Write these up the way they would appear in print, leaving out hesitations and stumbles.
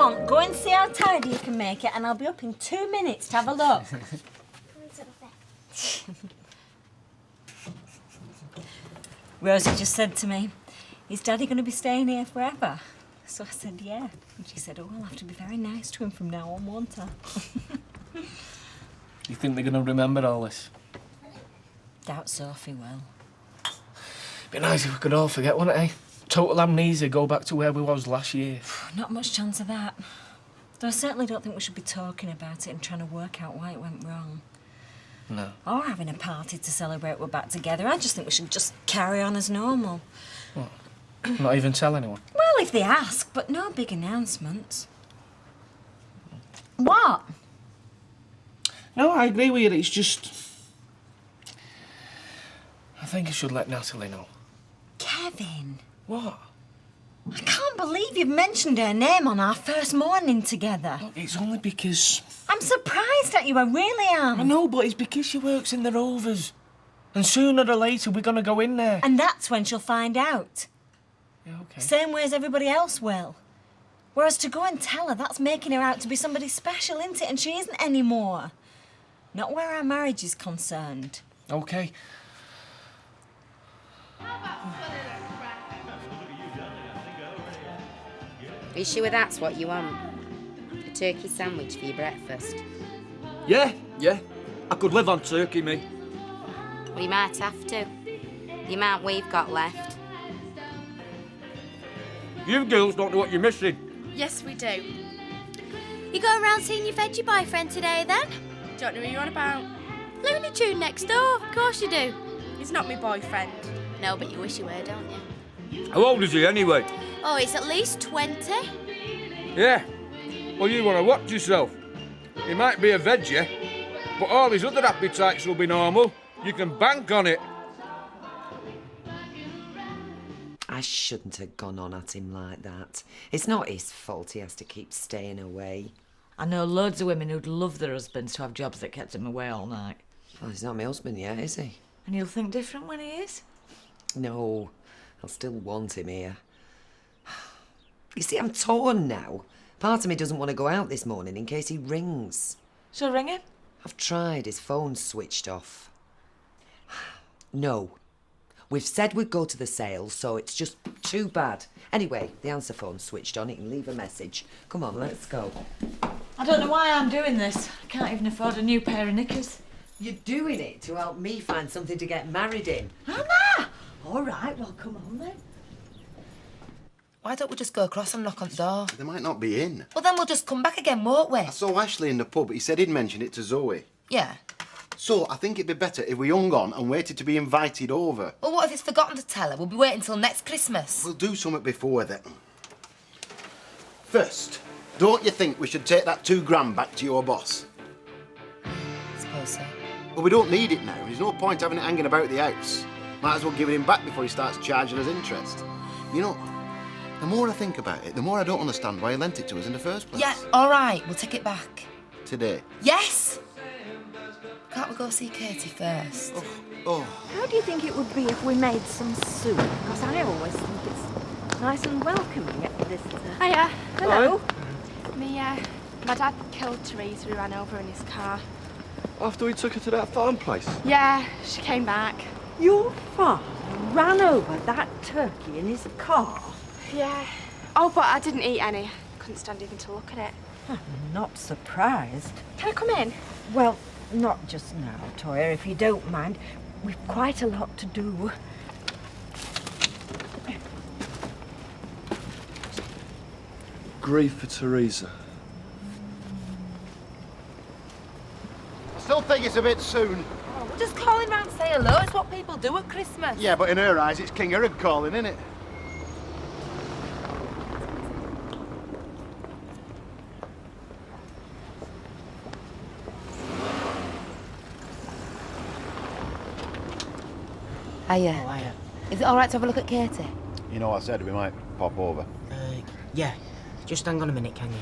want, go and see how tidy you can make it, and I'll be up in 2 minutes to have a look. Rosie just said to me, is Daddy going to be staying here forever? So I said, yeah. And she said, oh, I'll have to be very nice to him from now on, won't I? You think they're going to remember all this? Doubt Sophie will. Be nice if we could all forget, wouldn't it, eh? Total amnesia, go back to where we was last year. Not much chance of that. Though I certainly don't think we should be talking about it and trying to work out why it went wrong. No. Or having a party to celebrate we're back together. I just think we should just carry on as normal. What? Not even tell anyone? Well, if they ask, but no big announcements. What? No, I agree with you. It's just... I think I should let Natalie know. Kevin. What? I can't believe you've mentioned her name on our first morning together. Look, it's only because... I'm surprised at you, I really am. I know, but it's because she works in the Rovers. And sooner or later, we're going to go in there. And that's when she'll find out. Yeah, OK. Same way as everybody else will. Whereas to go and tell her, that's making her out to be somebody special, isn't it? And she isn't anymore. Not where our marriage is concerned. OK. Are you sure that's what you want? A turkey sandwich for your breakfast? Yeah. I could live on turkey, me. Well, you might have to. The amount we've got left. You girls don't know what you're missing. Yes, we do. You going around seeing your veggie boyfriend today, then? Don't know who you're on about. Looney Tune next door, of course you do. He's not my boyfriend. No, but you wish you were, don't you? How old is he, anyway? Oh, he's at least 20. Yeah. Well, you want to watch yourself. He might be a veggie, but all his other appetites will be normal. You can bank on it. I shouldn't have gone on at him like that. It's not his fault he has to keep staying away. I know loads of women who'd love their husbands to have jobs that kept him away all night. Well, he's not my husband yet, is he? And you'll think different when he is? No, I'll still want him here. You see, I'm torn now. Part of me doesn't want to go out this morning in case he rings. So ring him? I've tried, his phone's switched off. No. We've said we'd go to the sale, so it's just too bad. Anyway, the answer phone's switched on, he can leave a message. Come on, let's go. I don't know why I'm doing this. I can't even afford a new pair of knickers. You're doing it to help me find something to get married in. Anna! All right, well, come on then. Why don't we just go across and knock on the door? They might not be in. Well, then we'll just come back again, won't we? I saw Ashley in the pub. He said he'd mentioned it to Zoe. Yeah. So I think it'd be better if we hung on and waited to be invited over. Well, what if it's forgotten to tell her? We'll be waiting till next Christmas. We'll do something before then. First, don't you think we should take that £2 back to your boss? I suppose so. Well, we don't need it now. There's no point having it hanging about the house. Might as well give it him back before he starts charging us interest. You know, the more I think about it, the more I don't understand why he lent it to us in the first place. Yeah, all right, we'll take it back. Today. Yes! Can't we go see Katie first? Oh. How do you think it would be if we made some soup? Because I always think it's nice and welcoming at the visitor. Hiya. Hello. My dad killed Teresa who ran over in his car. After we took her to that farm place? Yeah, she came back. Your father ran over that turkey in his car? Yeah. Oh, but I didn't eat any. Couldn't stand even to look at it. I'm not surprised. Can I come in? Well, not just now, Toya, if you don't mind. We've quite a lot to do. Grief for Teresa. I still think it's a bit soon. Oh, we'll just call him round and say hello. It's what people do at Christmas. Yeah, but in her eyes, it's King Herod calling, isn't it? Hiya. Oh, hiya. Is it all right to have a look at Katie? You know, I said we might pop over. Yeah. Just hang on a minute, can you?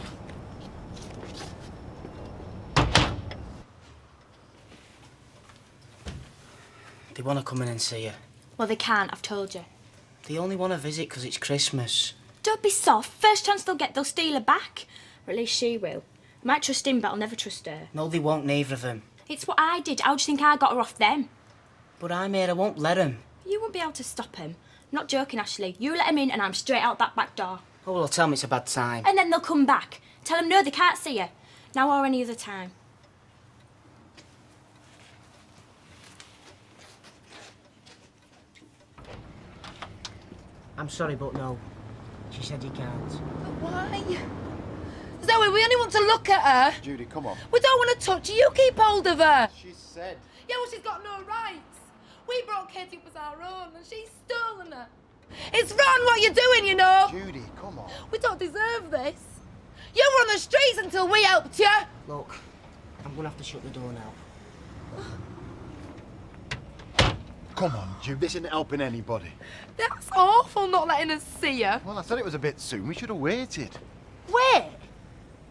They want to come in and see you. Well, they can't, I've told you. They only want to visit because it's Christmas. Don't be soft. First chance they'll get, they'll steal her back. Or at least she will. I might trust him, but I'll never trust her. No, they won't, neither of them. It's what I did. How do you think I got her off them? But I'm here, I won't let him. You won't be able to stop him. I'm not joking, Ashley. You let him in and I'm straight out that back door. Oh, well, tell me it's a bad time. And then they'll come back. Tell them no, they can't see you. Now or any other time. I'm sorry, but no. She said you can't. But why? Zoe, we only want to look at her. Judy, come on. We don't want to touch her. You keep hold of her. She said. Yeah, well, she's got no rights. We brought Katie up as our own, and she's stolen her. It's wrong what you're doing, you know. Judy, come on. We don't deserve this. You were on the streets until we helped you. Look, I'm going to have to shut the door now. Come on, Judy. This isn't helping anybody. That's awful not letting us see her. Well, I said it was a bit soon. We should have waited. Wait.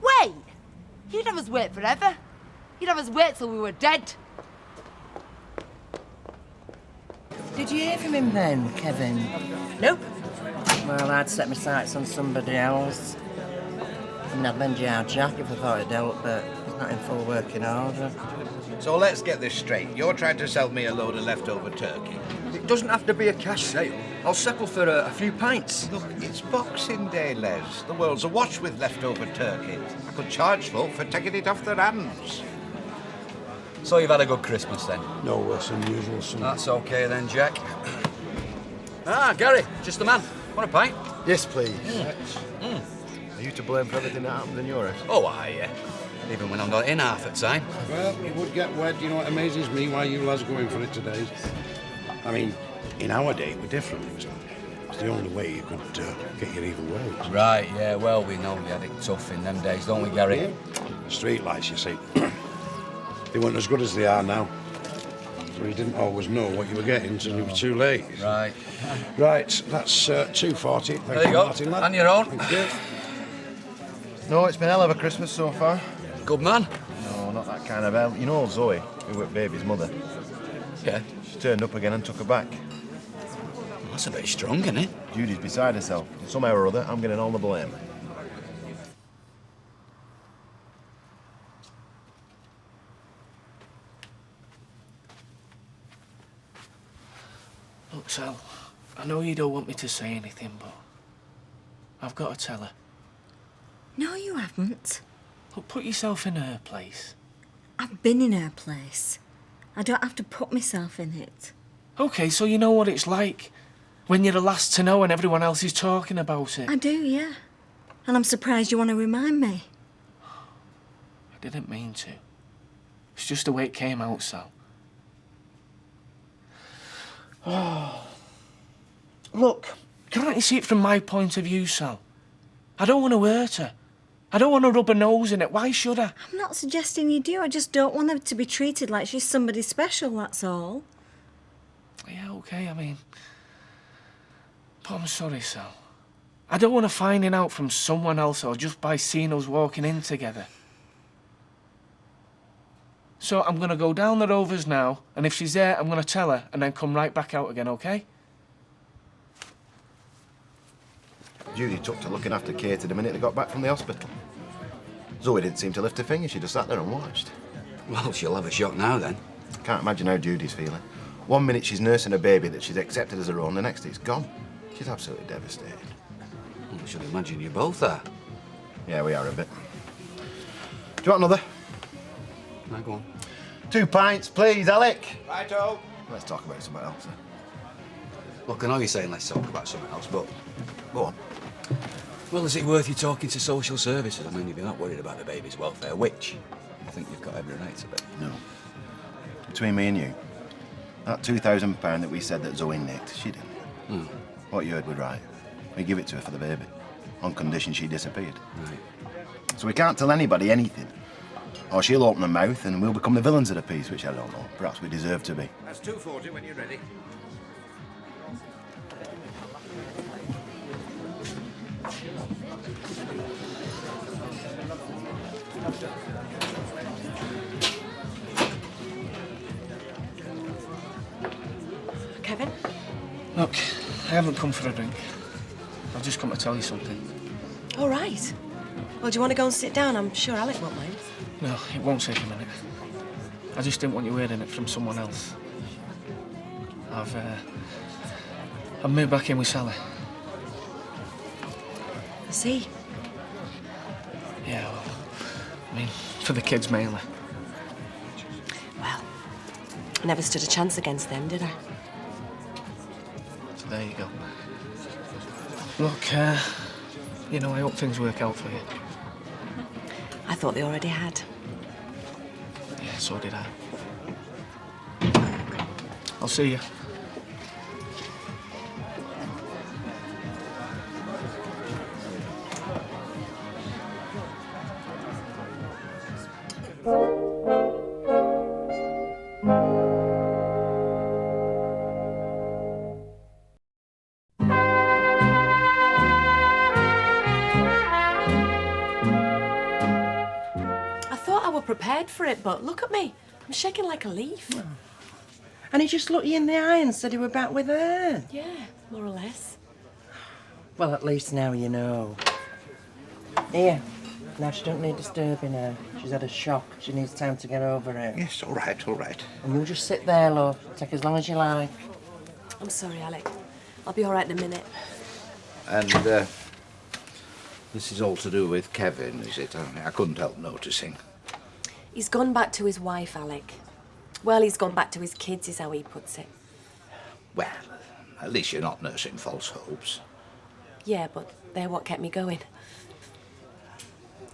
Wait. You'd have us wait forever. You'd have us wait till we were dead. Did you hear from him then, Kevin? Nope. Well, I'd set my sights on somebody else. And I'd lend you our Jack if I thought it'd help, but he's not in full working order. So let's get this straight. You're trying to sell me a load of leftover turkey. It doesn't have to be a cash sale. I'll settle for a few pints. Look, it's Boxing Day, Les. The world's awash with leftover turkey. I could charge folk for taking it off their hands. So you've had a good Christmas then? No worse than usual, son. That's okay then, Jack. Ah, Gary, just the man. Want a pint? Yes, please. Are you to blame for everything that happened in your house? Oh, aye, yeah. Even when I'm not in half the time. Well, it would get wet. You know what amazes me? Why you lads going for it today? I mean, in our day, we're different. It's the only way you could get your evil ways. Right, yeah, well, we know we had it tough in them days, don't we, Gary? Yeah. Street lights, you see. They weren't as good as they are now. So you didn't always know what you were getting until you were too late. Right. Right, that's 240. Thank There you go. Martin, lad. And your own. Thank you. No, it's been a hell of a Christmas so far. Good man. No, not that kind of hell. You know Zoe, who was baby's mother? Yeah. She turned up again and took her back. Well, that's a bit strong, isn't it? Judy's beside herself. Somehow or other, I'm getting all the blame. Look, Sal, I know you don't want me to say anything, but I've got to tell her. No, you haven't. Look, put yourself in her place. I've been in her place. I don't have to put myself in it. OK, so you know what it's like when you're the last to know and everyone else is talking about it. I do, yeah. And I'm surprised you want to remind me. I didn't mean to. It's just the way it came out, Sal. Oh. Look, can't you see it from my point of view, Sal? I don't want to hurt her. I don't want to rub her nose in it. Why should I? I'm not suggesting you do. I just don't want her to be treated like she's somebody special, that's all. Yeah, OK, I mean... But I'm sorry, Sal. I don't want her finding out from someone else or just by seeing us walking in together. So I'm going to go down the Rovers now, and if she's there, I'm going to tell her and then come right back out again, OK? Judy took to looking after Katie the minute they got back from the hospital. Zoe didn't seem to lift a finger. She just sat there and watched. Well, she'll have a shock now, then. Can't imagine how Judy's feeling. One minute she's nursing a baby that she's accepted as her own, the next it's gone. She's absolutely devastated. Well, I should imagine you both are. Yeah, we are a bit. Do you want another? Right, go on. 2 pints, please, Alec. Righto. Let's talk about something else. Look, I know you're saying let's talk about something else, but... Go on. Well, is it worth you talking to social services? I mean, if you're not worried about the baby's welfare, which I think you've got every right to be. No. Between me and you, that £2,000 that we said that Zoe nicked, she didn't. Hmm. What you heard was right. We give it to her for the baby, on condition she disappeared. Right. So we can't tell anybody anything. Or she'll open her mouth and we'll become the villains of the piece, which I don't know. Perhaps we deserve to be. That's 240 when you're ready. Kevin? Look, I haven't come for a drink. I've just come to tell you something. All right. Well, do you want to go and sit down? I'm sure Alec won't mind. No, it won't take a minute. I just didn't want you hearing it from someone else. I've moved back in with Sally. I see. Yeah, well, I mean, for the kids mainly. Well, I never stood a chance against them, did I? So there you go. Look, you know, I hope things work out for you. I thought they already had. Yeah, so did I. I'll see you. I thought I were prepared for it, but look at me. I'm shaking like a leaf. And he just looked you in the eye and said he were back with her. Yeah, more or less. Well, at least now you know. Here. Now, she don't need disturbing her. She's had a shock. She needs time to get over it. Yes, all right, all right. And you'll just sit there, love. Take as long as you like. I'm sorry, Alec. I'll be all right in a minute. And, this is all to do with Kevin, is it? I couldn't help noticing. He's gone back to his wife, Alec. Well, he's gone back to his kids, is how he puts it. Well, at least you're not nursing false hopes. Yeah, but they're what kept me going.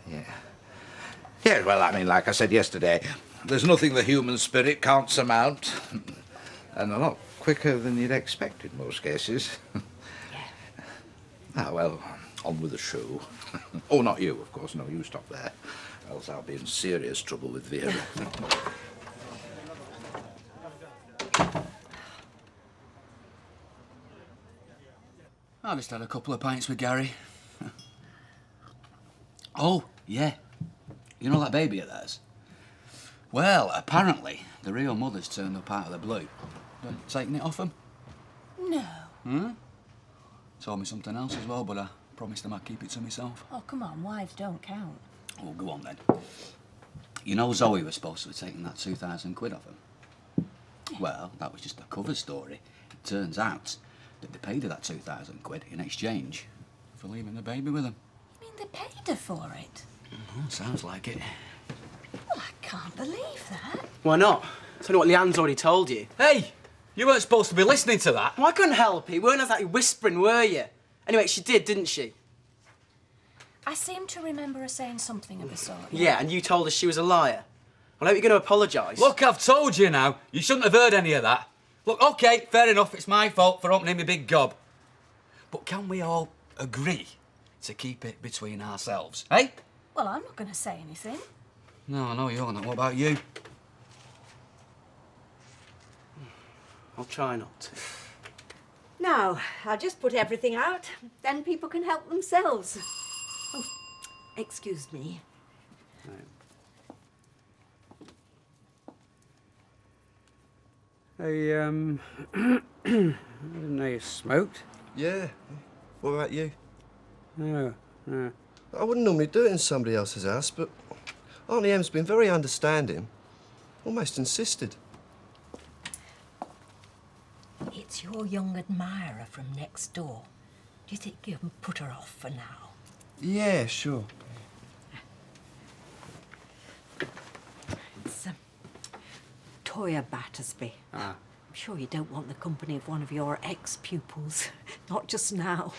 Yeah. Yeah, well, I mean, like I said yesterday, there's nothing the human spirit can't surmount. And a lot quicker than you'd expect in most cases. Yeah. Ah, well, on with the show. Oh, not you, of course. No, you stop there. Else I'll be in serious trouble with Vera. I just had a couple of pints with Gary. Oh, yeah. You know that baby of theirs? Well, apparently, the real mother's turned up out of the blue. Taking it off them? No. Hmm? Told me something else as well, but I promised them I'd keep it to myself. Oh, come on, wives don't count. Oh, go on then. You know Zoe was supposed to have taken that 2,000 quid off him? Well, that was just a cover story. It turns out that they paid her that 2,000 quid in exchange for leaving the baby with them. You mean they paid her for it? Sounds like it. Well, I can't believe that. Why not? It's only what Leanne's already told you. Hey! You weren't supposed to be listening to that. Well, I couldn't help it. You weren't exactly whispering, were you? Anyway, she did, didn't she? I seem to remember her saying something of the sort. Yeah, and you told us she was a liar. Well, I hope you're going to apologise. Look, I've told you now. You shouldn't have heard any of that. Look, OK, fair enough, it's my fault for opening my big gob. But can we all agree to keep it between ourselves, eh? Well, I'm not going to say anything. No, no, you're not. What about you? I'll try not to. Now, I'll just put everything out, then people can help themselves. Oh, excuse me. Hey, I didn't know you smoked. Yeah. What about you? No, no. I wouldn't normally do it in somebody else's house, but Auntie Em's been very understanding. Almost insisted. It's your young admirer from next door. Do you think you can put her off for now? Yeah, sure. It's Toya Battersby. Ah. I'm sure you don't want the company of one of your ex-pupils. Not just now.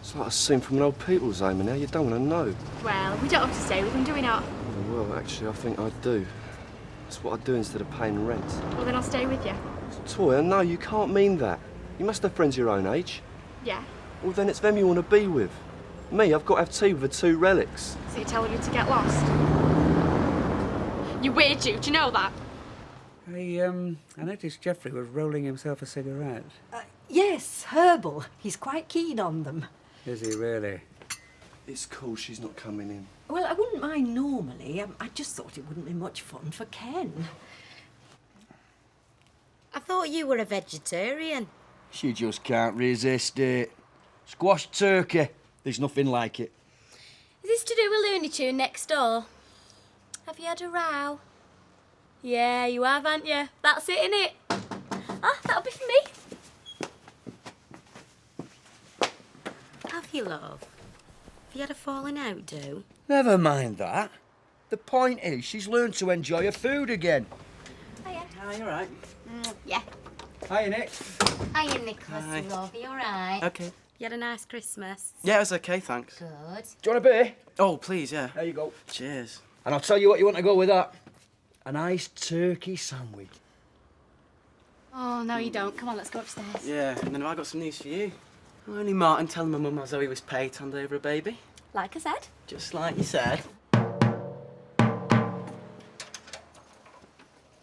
It's like a scene from an old people's home, and now you don't want to know. Well, we don't have to stay with them, do we not? Oh, well, actually, I think I do. That's what I do instead of paying rent. Well, then I'll stay with you. Toya, no, you can't mean that. You must have friends your own age. Yeah. Well, then it's them you want to be with. Me, I've got to have tea with the two relics. So you're telling me to get lost? You weird you, do you know that? Hey, I noticed Geoffrey was rolling himself a cigarette. Yes, herbal. He's quite keen on them. Is he really? It's cool she's not coming in. Well, I wouldn't mind normally. I just thought it wouldn't be much fun for Ken. I thought you were a vegetarian. She just can't resist it. Squashed turkey. There's nothing like it. Is this to do with Looney Tune next door? Have you had a row? Yeah, you have, haven't you? That's it, innit? Ah, that'll be for me. Have you, love? Have you had a falling out, do? Never mind that. The point is, she's learned to enjoy her food again. Hiya. Hi, you all right? Yeah. Hiya, Nick. Hiya, Nicholas, Hi. love. You all right? Okay. You had a nice Christmas? Yeah, it was okay, thanks. Good. Do you want a beer? Oh, please, yeah. There you go. Cheers. And I'll tell you what you want to go with that. A nice turkey sandwich. Oh, no, you don't. Come on, let's go upstairs. Yeah, and then I got some news for you. Only Martin telling my mum how Zoe was paid to hand over a baby. Like I said. Just like you said.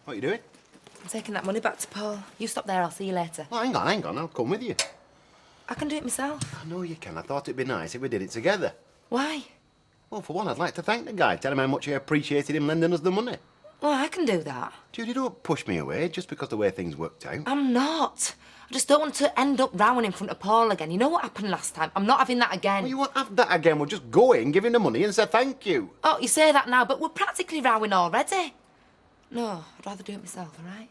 What are you doing? I'm taking that money back to Paul. You stop there, I'll see you later. Oh, hang on, I'll come with you. I can do it myself. I know you can. I thought it'd be nice if we did it together. Why? Well, for one, I'd like to thank the guy. Tell him how much I appreciated him lending us the money. Well, I can do that. Judy, don't push me away just because the way things worked out. I'm not. I just don't want to end up rowing in front of Paul again. You know what happened last time? I'm not having that again. Well, you won't have that again. We'll just go in, give him the money and say thank you. Oh, you say that now, but we're practically rowing already. No, I'd rather do it myself, all right?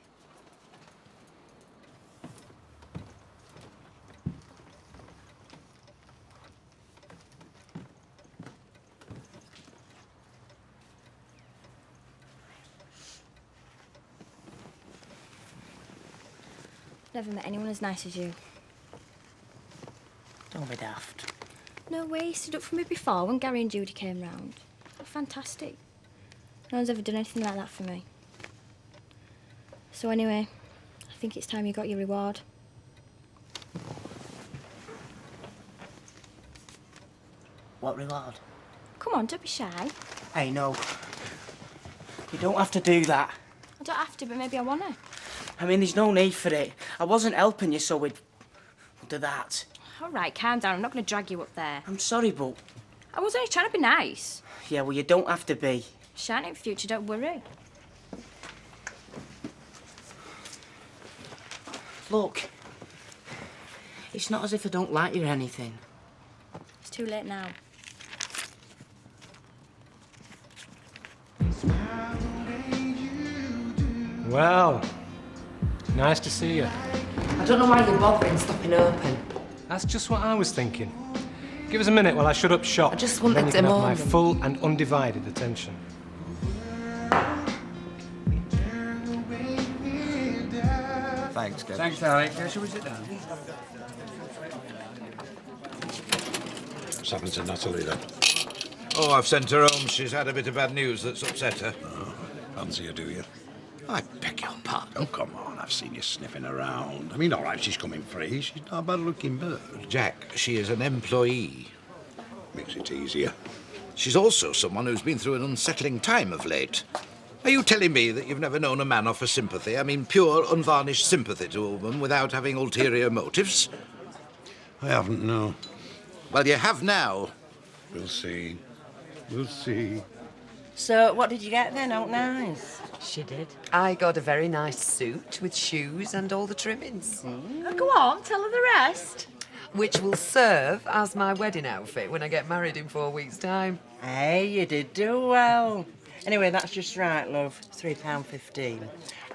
Never met anyone as nice as you. Don't be daft. No way, you stood up for me before when Gary and Judy came round. Oh, fantastic. No one's ever done anything like that for me. So anyway, I think it's time you got your reward. What reward? Come on, don't be shy. Hey, no. You don't have to do that. I don't have to, but maybe I want to. I mean, there's no need for it. I wasn't helping you, so we'd do that. All right, calm down. I'm not going to drag you up there. I'm sorry, but... I was only trying to be nice. Yeah, well, you don't have to be. Shan't in future, don't worry. Look, it's not as if I don't like you or anything. It's too late now. Well, nice to see you. I don't know why you're bothering stopping open. That's just what I was thinking. Give us a minute while I shut up shop. I just and then wanted you can to have my moment. full and undivided attention. Thanks, Deb. Thanks, Alec. Shall we sit down? What's happened to Natalie, then? Oh, I've sent her home. She's had a bit of bad news that's upset her. Oh, fancy her, do you? I beg your pardon. Oh, come on. I've seen you sniffing around. I mean, all right, she's coming free. She's not a bad-looking bird. Jack, she is an employee. Makes it easier. She's also someone who's been through an unsettling time of late. Are you telling me that you've never known a man offer sympathy? I mean, pure, unvarnished sympathy to a woman without having ulterior motives? I haven't, no. Well, you have now. We'll see. We'll see. So, what did you get then? Out nice? She did. I got a very nice suit with shoes and all the trimmings. Oh, go on, tell her the rest. Which will serve as my wedding outfit when I get married in 4 weeks' time. Hey, you did do well. Anyway, that's just right, love. £3.15.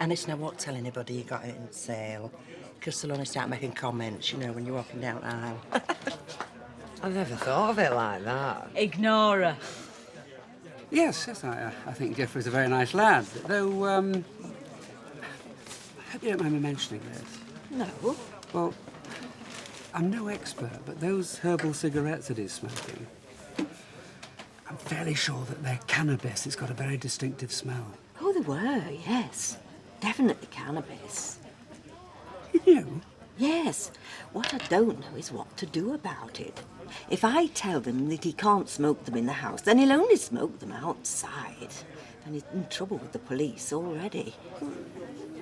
And it's no what tell anybody you got it in sale, because they'll only start making comments, you know, when you're walking down the aisle. I never thought of it like that. Ignore her. Yes, I think Geoffrey's a very nice lad. Though, I hope you don't mind me mentioning this. No. Well, I'm no expert, but those herbal cigarettes that he's smoking, I'm fairly sure that they're cannabis. It's got a very distinctive smell. Oh, they were, yes. Definitely cannabis. You knew? Yes. What I don't know is what to do about it. If I tell them that he can't smoke them in the house, then he'll only smoke them outside. And he's in trouble with the police already.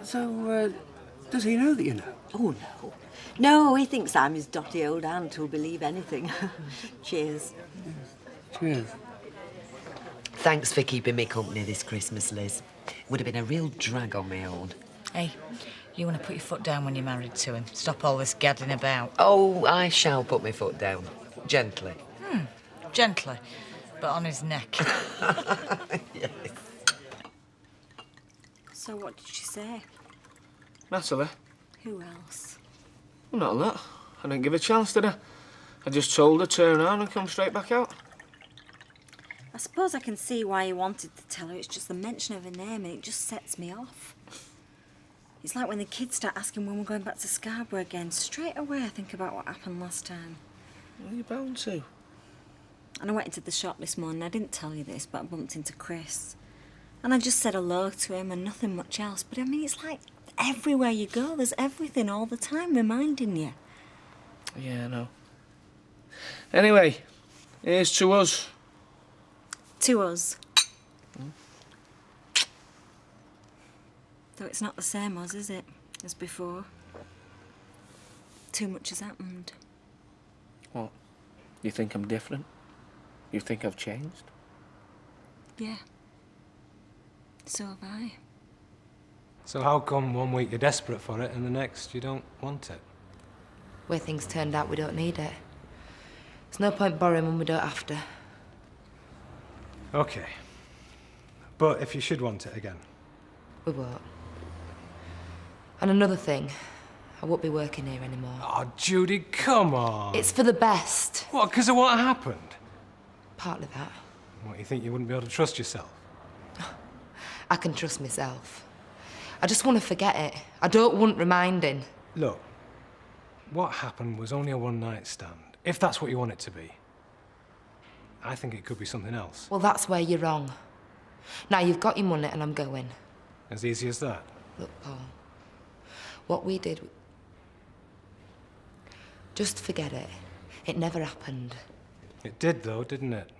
So, does he know that you know? Oh, no. No, he thinks I'm his dotty old aunt who'll believe anything. Cheers. Cheers. Thanks for keeping me company this Christmas, Liz. Would have been a real drag on my own. Hey, you want to put your foot down when you're married to him. Stop all this gadding about. Oh, I shall put my foot down. Gently. Gently. But got on his neck. So what did she say? Natalie? Who else? Well, not a lot. I didn't give her a chance, did I? I just told her, turn around and come straight back out. I suppose I can see why he wanted to tell her. It's just the mention of her name and it just sets me off. It's like when the kids start asking when we're going back to Scarborough again. Straight away I think about what happened last time. Well, you're bound to. And I went into the shop this morning. I didn't tell you this, but I bumped into Chris. And I just said hello to him and nothing much else. But I mean, it's like everywhere you go, there's everything all the time reminding you. Yeah, I know. Anyway, here's to us. To us. Though it's not the same us, is it? As before. Too much has happened. What? You think I'm different? You think I've changed? Yeah. So have I. So how come one week you're desperate for it and the next you don't want it? Where things turned out, we don't need it. There's no point borrowing when we don't have to. Okay. But if you should want it again? We won't. And another thing, I won't be working here anymore. Oh, Judy, come on. It's for the best. What, because of what happened? Partly that. What, you think you wouldn't be able to trust yourself? I can trust myself. I just want to forget it. I don't want reminding. Look, what happened was only a one-night stand, if that's what you want it to be. I think it could be something else. Well, that's where you're wrong. Now, you've got your money and I'm going. As easy as that? Look, Paul, what we did... Just forget it. It never happened. It did, though, didn't it?